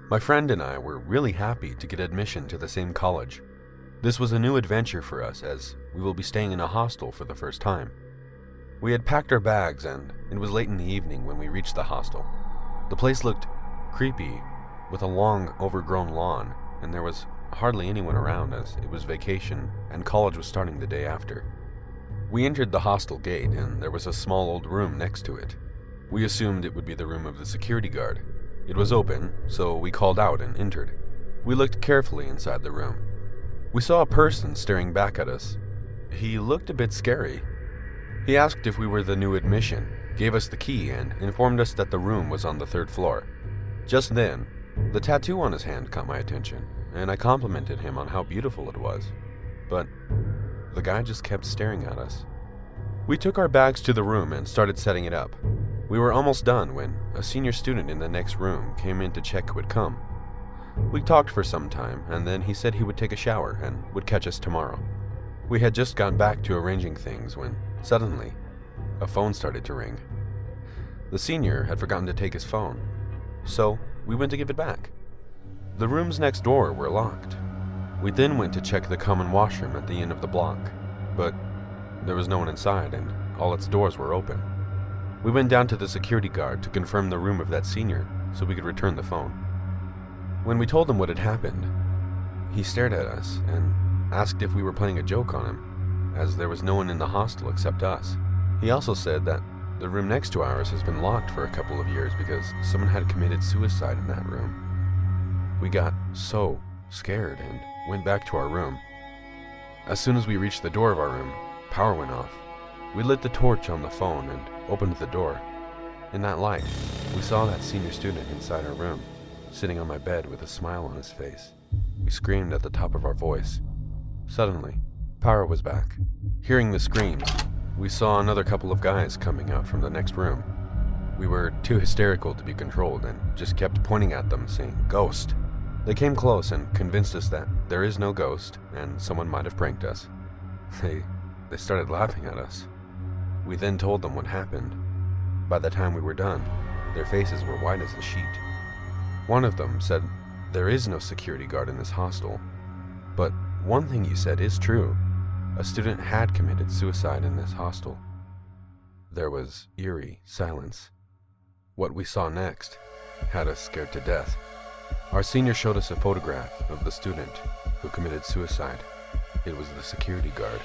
My friend and I were really happy to get admission to the same college. This was a new adventure for us as we will be staying in a hostel for the first time. We had packed our bags and it was late in the evening when we reached the hostel. The place looked creepy with a long, overgrown lawn, and there was hardly anyone around as it was vacation and college was starting the day after. We entered the hostel gate and there was a small old room next to it. We assumed it would be the room of the security guard. It was open, so we called out and entered. We looked carefully inside the room. We saw a person staring back at us. He looked a bit scary. He asked if we were the new admission, gave us the key, and informed us that the room was on the 3rd floor. Just then, the tattoo on his hand caught my attention, and I complimented him on how beautiful it was. But the guy just kept staring at us. We took our bags to the room and started setting it up. We were almost done when a senior student in the next room came in to check who had come. We talked for some time, and then he said he would take a shower and would catch us tomorrow. We had just gotten back to arranging things when, suddenly, a phone started to ring. The senior had forgotten to take his phone, so we went to give it back. The rooms next door were locked. We then went to check the common washroom at the end of the block, but there was no one inside and all its doors were open. We went down to the security guard to confirm the room of that senior so we could return the phone. When we told him what had happened, he stared at us and asked if we were playing a joke on him, as there was no one in the hostel except us. He also said that the room next to ours has been locked for a couple of years because someone had committed suicide in that room. We got so scared and went back to our room. As soon as we reached the door of our room, power went off. We lit the torch on the phone and opened the door. In that light, we saw that senior student inside our room, sitting on my bed with a smile on his face. We screamed at the top of our voice. Suddenly, power was back. Hearing the screams, we saw another couple of guys coming out from the next room. We were too hysterical to be controlled and just kept pointing at them, saying, "Ghost." They came close and convinced us that there is no ghost and someone might have pranked us. They started laughing at us. We then told them what happened. By the time we were done, their faces were white as a sheet. One of them said, "There is no security guard in this hostel. But one thing you said is true. A student had committed suicide in this hostel." There was eerie silence. What we saw next had us scared to death. Our senior showed us a photograph of the student who committed suicide. It was the security guard.